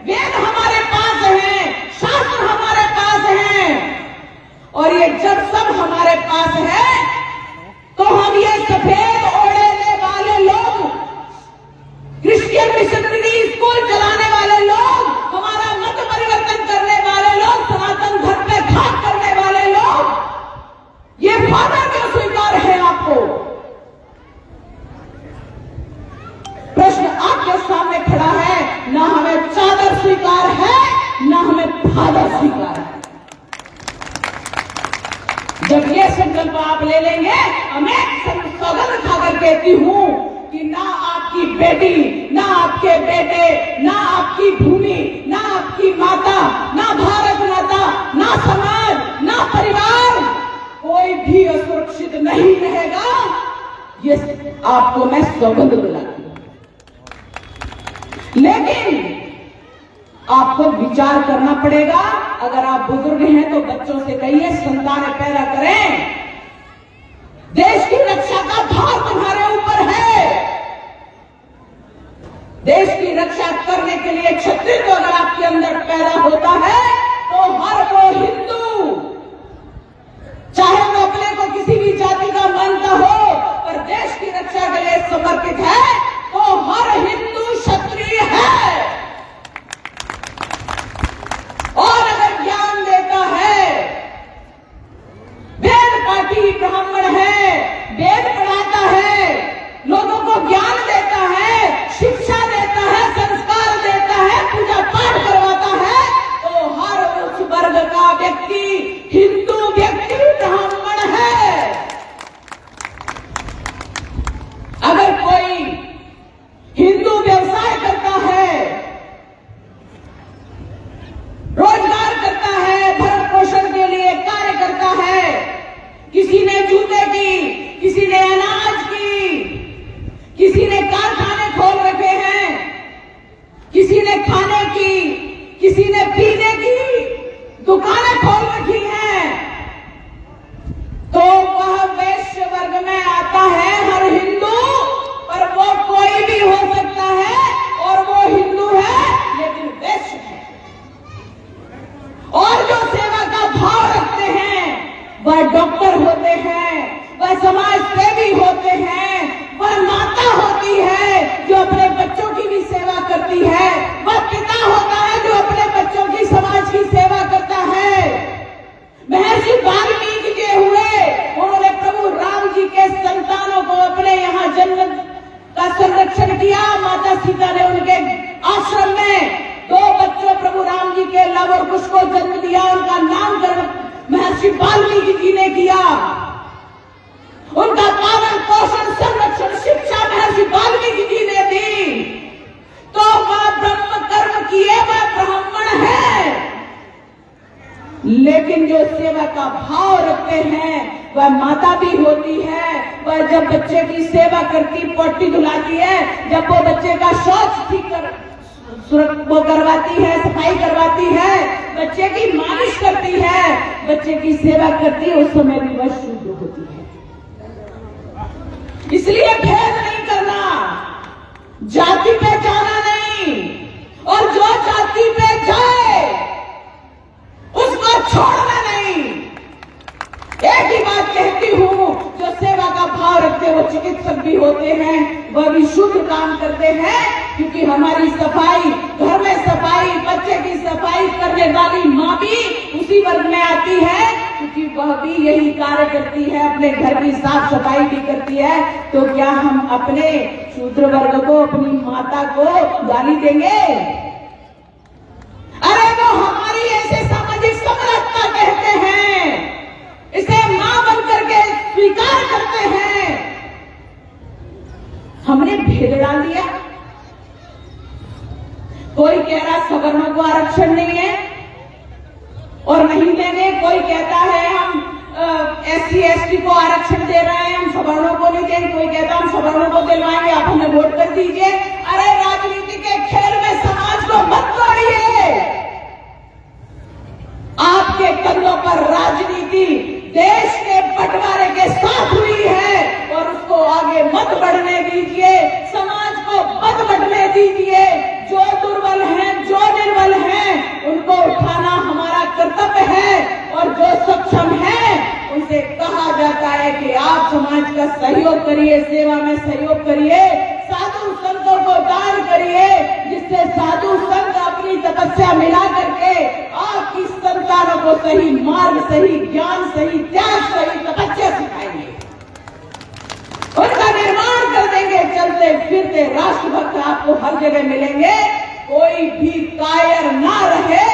वेद हमारे पास है, शास्त्र हमारे पास है। और ये जब सब हमारे पास है तो हम ये सफेद ओढ़ने वाले लोग, क्रिश्चियन मिशनरी स्कूल चलाने वाले लोग, हमारा मत परिवर्तन करने वाले लोग, सनातन धर्म पे घात करने वाले लोग, ये फादर क्यों स्वीकार है आपको? प्रश्न आपके सामने खड़ा है। ना हमें चादर स्वीकार है, ना हमें फादर स्वीकार है। जब ये संकल्प आप ले लेंगे, मैं सौगंध खाकर कहती हूं कि ना आपकी बेटी, ना आपके बेटे, ना आपकी भूमि, ना आपकी माता, ना भारत माता, ना समाज, ना परिवार, कोई भी असुरक्षित नहीं रहेगा। ये आपको मैं सौगंध दिलाती हूं। लेकिन आपको विचार करना पड़ेगा। अगर आप बुजुर्ग हैं तो बच्चों से कहिए, संतानें पैदा करें। देश की रक्षा का भार तुम्हारे ऊपर है। देश की रक्षा करने के लिए क्षत्रिय तो अगर आपके अंदर पैदा होता है तो हर वो हिंदू, चाहे वो अपने को किसी भी जाति का मानता हो, पर देश की रक्षा के लिए समर्पित है, तो हर हिंदू क्षत्रिय है। और अगर ज्ञान देता है, वेद पाठी ब्राह्मण है, वेद पढ़ाता है, लोगों को ज्ञान देता है, शिक्षा देता है, संस्कार देता है, पूजा पाठ करवाता है, तो हर उच्च वर्ग का व्यक्ति, हिंदू व्यक्ति ब्राह्मण है। अगर कोई हिंदू व्यवसाय करता है, रोजगार करता है, भरण पोषण के लिए कार्य करता है, किसी ने जूते की, किसी ने अनाज की, किसी ने कारखाने खोल रखे हैं, किसी ने खाने की, किसी ने पीने की दुकानें खोल रखी हैं, तो वह वैश्य वर्ग में आता है हर हिंदू। पर वो कोई भी हो सकता है और वो हिंदू है लेकिन वैश्य है। और जो सेवा का भाव रखते हैं वह डॉक्टर होते हैं, वह समाज सेवी होते हैं, वह माता होती है जो अपने बच्चों की भी सेवा करती है, वह पिता होता है जो अपने बच्चों की, समाज की सेवा करता है। महर्षि वाल्मीकि के हुए, उन्होंने प्रभु राम जी के संतानों को अपने यहाँ जन्म का संरक्षण किया। माता सीता ने उनके आश्रम में 2 बच्चों प्रभु राम जी के लव और कुश को जन्म दिया। उनका नामकरण महर्षि वाल्मीकि जी ने किया। उनका पालन पोषण संरक्षण शिक्षा महर्षि वाल्मीकि जी ने दी। तो वह ब्रह्म कर्म किए, वह ब्राह्मण है। लेकिन जो सेवा का भाव रखते हैं वह माता भी होती है। वह जब बच्चे की सेवा करती, पोटी धुलाती है, जब वो बच्चे का शौच ठीक कर वो करवाती है, सफाई करवाती है, बच्चे की मालिश करती है, बच्चे की सेवा करती है, उस समय भी वह शुद्ध होती है। इसलिए भेद नहीं करना, जाति पे जाना नहीं, और जो जाति पे जाए उसको छोड़ना नहीं। एक ही बात कहती हूं, जो सेवा का भाव रखते वो चिकित्सक भी होते हैं, वह भी शुद्ध काम करते हैं, क्योंकि हमारी सफाई, घर में सफाई, बच्चे की सफाई करने वाली माँ भी उसी वर्ग में आती है, क्योंकि वह भी यही कार्य करती है, अपने घर की साफ सफाई भी करती है। तो क्या हम अपने शूद्र वर्ग को, अपनी माता को गाली देंगे? अरे वो हमारी ऐसे सामाजिक समरसता कहते हैं, इसे मां बन करके स्वीकार करते हैं। हमने भेद डाल दिया। कोई कह रहा सवर्णों को आरक्षण नहीं है और नहीं देंगे, कोई कहता है हम SC ST को आरक्षण दे रहे हैं, हम सवर्णों को नहीं देंगे, कोई कहता हम सवर्णों को दिलवाएंगे, आप हमें वोट कर दीजिए। अरे राजनीति के खेल में समाज को मत तोड़िए। आपके कंधों पर राजनीति देश के बंटवारे के साथ हुई है और उसको आगे मत बढ़ने दीजिए, समाज को मत बढ़ने दीजिए। जो दुर्बल हैं, जो निर्बल हैं, उनको उठाना हमारा कर्तव्य है, और जो सक्षम हैं उनसे कहा जाता है कि आप समाज का सहयोग करिए, सेवा में सहयोग करिए, साधु संतों को दान करिए, जिससे साधु संत अपनी तपस्या मिला करके आपकी संतानों को सही मार्ग, सही ज्ञान, सही त्याग, सही तपस्या सिखाएंगे, उनका निर्माण कर देंगे। चलते फिरते राष्ट्रभक्त आपको हर जगह मिलेंगे, कोई भी कायर ना रहे,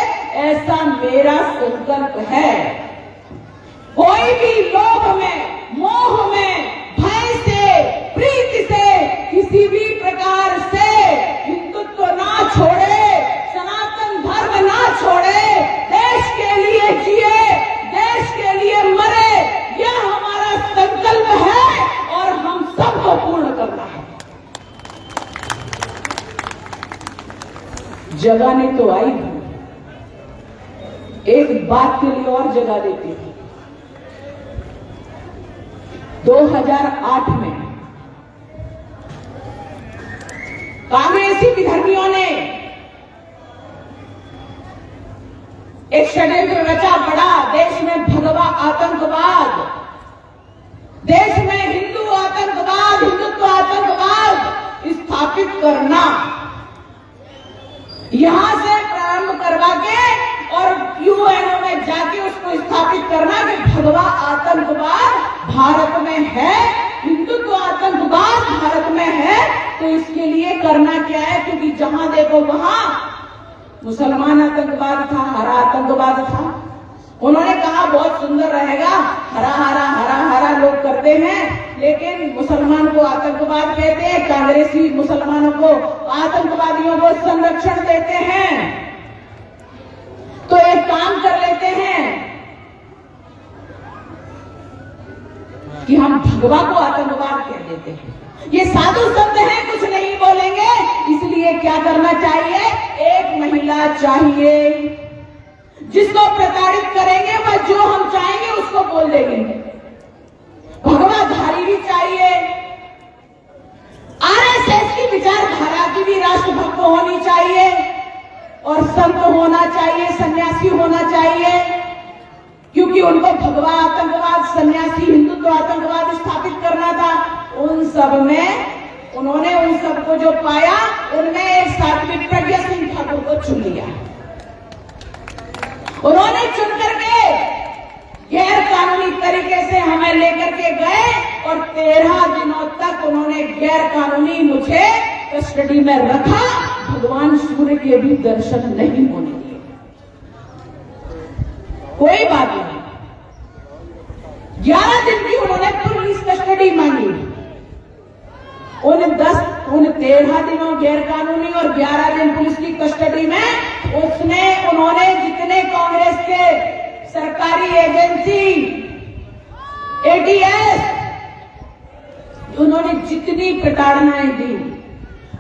ऐसा मेरा संकल्प है। कोई भी लोभ में, मोह में, भय से, प्रीति से, किसी भी प्रकार से हिंदुत्व ना छोड़े, सनातन धर्म ना छोड़े, देश के लिए जिए, देश के लिए मरे, यह हमारा संकल्प है और हम सबको पूर्ण करना है। जगाने तो आई हूं, एक बात के लिए और जगा देती हूं। 2008 में कांग्रेसी विधर्मियों ने एक षड्यंत्र रचा पड़ा, देश में भगवा आतंकवाद, देश में हिंदू आतंकवाद, हिंदुत्व आतंकवाद स्थापित करना, यहां से प्रारंभ करवा के और यूएनओ में जाके उसको स्थापित करना कि भगवा आतंकवाद भारत में है, हिंदुत्व आतंकवाद भारत में है। तो इसके लिए करना क्या है, क्योंकि जहां देखो वहां मुसलमान आतंकवाद था, हरा आतंकवाद था। उन्होंने कहा बहुत सुंदर रहेगा, हरा हरा हरा हरा लोग करते हैं, लेकिन मुसलमान को आतंकवाद कहते हैं, कांग्रेसी मुसलमानों को, आतंकवादियों को संरक्षण देते हैं। तो एक काम कर लेते हैं कि हम भगवा को आतंकवाद कह देते हैं। ये साधु संत हैं, कुछ नहीं बोलेंगे, इसलिए क्या करना चाहिए, एक महिला चाहिए जिसको प्रताड़ित करेंगे, वह जो हम चाहेंगे उसको बोल देंगे। भगवाधारी भी चाहिए, RSS की विचारधारा की भी राष्ट्रभक्त होनी चाहिए, और संत होना चाहिए, सन्यासी होना चाहिए, क्योंकि उनको भगवा आतंकवाद, सन्यासी, हिंदुत्व आतंकवाद स्थापित करना था। उन सब में उन्होंने उन सबको जो पाया, उनमें एक सात्विक प्रज्ञा सिंह ठाकुर को चुन लिया। उन्होंने चुन करके गैर कानूनी तरीके से हमें लेकर के गए और 13 दिनों तक उन्होंने गैर कानूनी मुझे कस्टडी में रखा। भगवान सूर्य के भी दर्शन नहीं होने दिए। कोई बात नहीं, 11 दिन की उन्होंने पुलिस कस्टडी मांगी। उन 13 दिनों गैर कानूनी और 11 दिन पुलिस की कस्टडी में उन्होंने जितने कांग्रेस के सरकारी एजेंसी ATS, उन्होंने जितनी प्रताड़नाएं दी,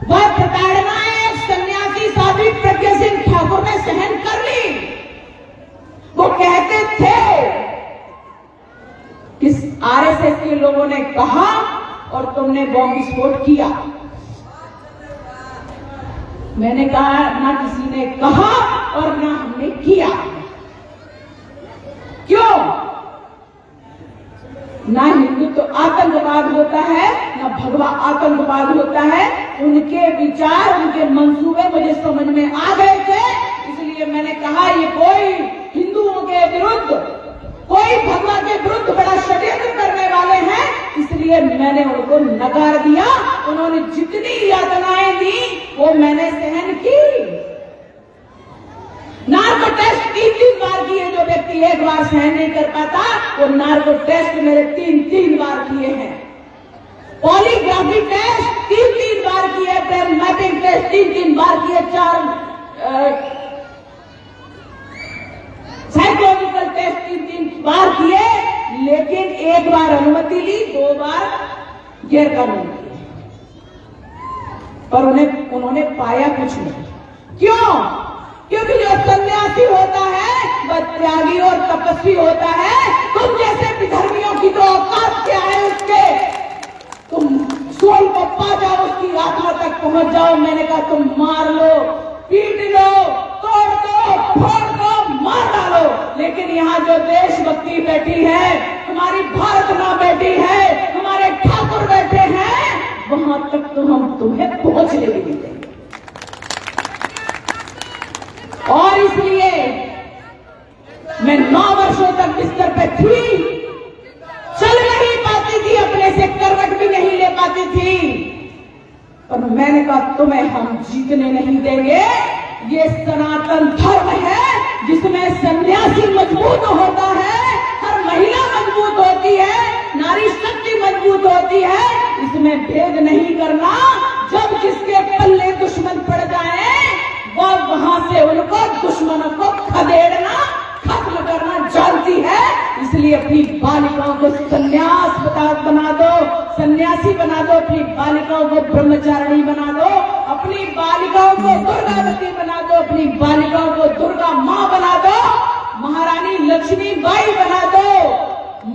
वह प्रताड़नाएं सन्यासी साध्वी आरएसएस के लोगों ने कहा और तुमने बॉम्ब विस्फोट किया। मैंने कहा ना किसी ने कहा और ना हमने किया। क्यों? ना हिंदू तो आतंकवाद होता है, ना भगवा आतंकवाद होता है। उनके विचार, उनके मंसूबे मुझे समझ में आ गए थे, इसलिए मैंने कहा ये कोई हिंदुओं के विरुद्ध, कोई भगवा के विरुद्ध बड़ा षड्यंत्र करने वाले हैं, इसलिए मैंने उनको नकार दिया। उन्होंने जितनी यातनाएं दी वो मैंने सहन की। नार्को टेस्ट 3 बार किए, जो व्यक्ति एक बार सहन नहीं कर पाता वो नार्को टेस्ट मेरे 3 बार किए हैं। पॉलीग्राफी टेस्ट 3 बार किए, ब्रेन मैपिंग टेस्ट 3 बार किए, 4 साइकोलॉजिकल टेस्ट 3 बार किए, लेकिन एक बार अनुमति ली, 2 बार गैर कानूनी किए, पर उन्होंने पाया कुछ नहीं। क्यों? क्योंकि जो सन्यासी होता है वह त्यागी और तपस्वी होता है। तुम जैसे विधर्मियों की तो औकात क्या है उसके, तुम सोल को पा जाओ, उसकी आत्मा तक पहुंच जाओ। मैंने कहा तुम मार लो, पीट लो, तोड़ दो, फोड़ दो, मार डालो, लेकिन यहाँ जो देशभक्ति बैठी है, हमारी भारत माँ बैठी है, हमारे ठाकुर बैठे हैं, वहां तक तो हम तुम्हें पहुंचने भी नहीं देंगे। और इसलिए मैं 9 वर्षों तक बिस्तर पे थी, चल नहीं पाती थी, अपने से करवट भी नहीं ले पाती थी, पर मैंने कहा तुम्हें हम जीतने नहीं देंगे। ये सनातन धर्म है जिसमें सन्यासी मजबूत होता है, हर महिला मजबूत होती है, नारी शक्ति मजबूत होती है, इसमें भेद नहीं करना। जब जिसके पल्ले दुश्मन पड़ जाए वो वहां से उनको दुश्मनों को खदेड़ना, खत्म करना जानती है। इसलिए अपनी बालिकाओं को सन्यास बना दो, सन्यासी बना दो, अपनी बालिकाओं को ब्रह्मचारिणी बना दो, अपनी बालिकाओं को दुर्गावती बना दो, अपनी बालिकाओं को दुर्गा माँ बना दो, महारानी लक्ष्मीबाई बना दो,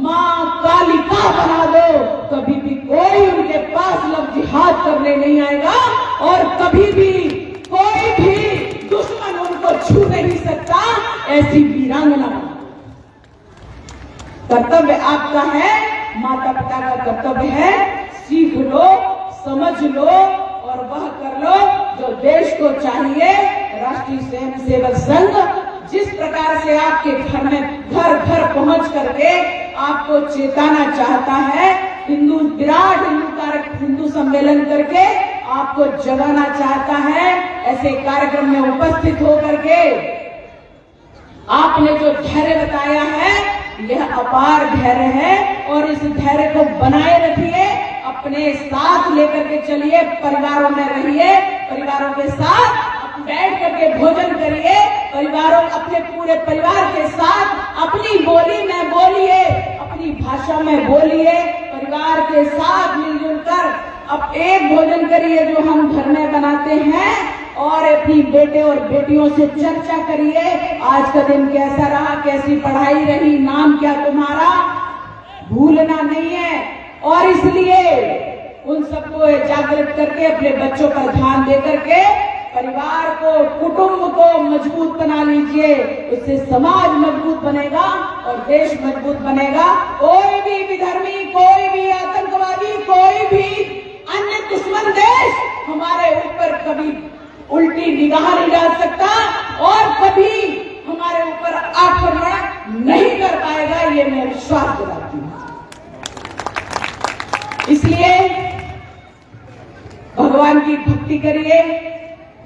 माँ कालिका बना दो। कभी भी कोई उनके पास लव जिहाद करने नहीं आएगा और कभी भी कोई भी दुश्मन उनको छू नहीं सकता। ऐसी वीरांगना कर्तव्य आपका है, माता पिता का कर्तव्य है, सीख लो, समझ लो और वह कर लो जो देश को चाहिए। राष्ट्रीय स्वयंसेवक संघ जिस प्रकार से आपके घर में घर घर पहुंच करके आपको चेताना चाहता है, विराट हिंदू सम्मेलन करके आपको जगाना चाहता है, ऐसे कार्यक्रम में उपस्थित होकर के आपने जो धैर्य बताया है यह अपार धैर्य है और इस धैर्य को बनाए रखिए, अपने साथ लेकर के चलिए, परिवारों में रहिए, परिवारों के साथ बैठ करके भोजन करिए, परिवारों अपने पूरे परिवार के साथ अपनी बोली में बोलिए, अपनी भाषा में बोलिए, परिवार के साथ मिलजुल कर अब एक भोजन करिए जो हम घर में बनाते हैं और अपनी बेटे और बेटियों से चर्चा करिए, आज का दिन कैसा रहा, कैसी पढ़ाई रही, नाम क्या तुम्हारा, भूलना नहीं है। और इसलिए उन सबको जागृत करके अपने बच्चों पर ध्यान दे करके परिवार को, कुटुंब को मजबूत बना लीजिए, उससे समाज मजबूत बनेगा और देश मजबूत बनेगा। कोई भी विधर्मी, कोई भी आतंकवादी, कोई भी अन्य दुश्मन देश हमारे ऊपर कभी उल्टी निगाह नहीं डाल सकता और कभी हमारे ऊपर आक्रमण नहीं कर पाएगा, ये मैं विश्वास दिलाती हूँ। इसलिए भगवान की भक्ति करिए,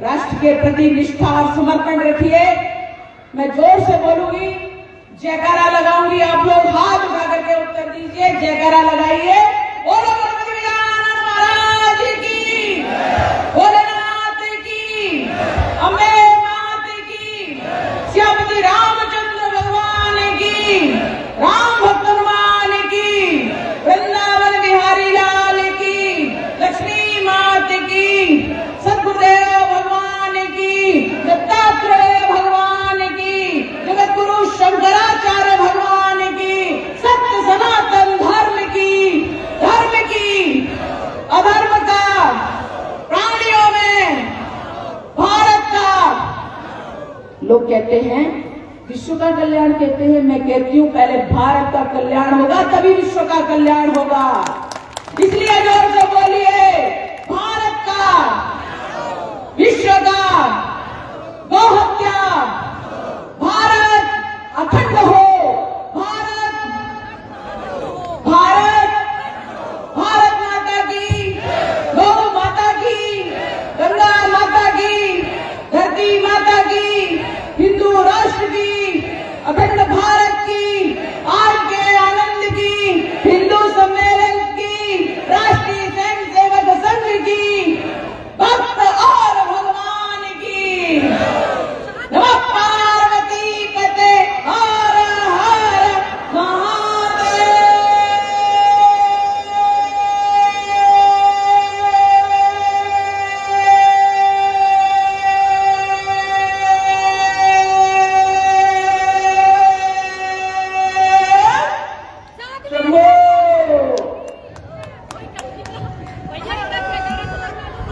राष्ट्र के प्रति निष्ठा और समर्पण रखिए। मैं जोर से बोलूंगी, जयकारा लगाऊंगी, आप लोग हाथ उठा करके उत्तर दीजिए, जयकारा लगाइए। बोलो गणपति गजानन महाराज की, भोलेनाथ की, अम्बे मात की, श्यामती रामचंद्र भगवान की, राम भक्त हनुमान की, वृंदावन बिहारी लाल की, लक्ष्मी मात की, सद्गुरुदेव भगवान की, दत्तात्रेय भगवान की, जगत गुरु शंकराचार्य भगवान की, सत्य सनातन धर्म लोग कहते हैं विश्व का कल्याण कहते हैं, मैं कहती हूं पहले भारत का कल्याण होगा तभी विश्व का कल्याण होगा। इसलिए जो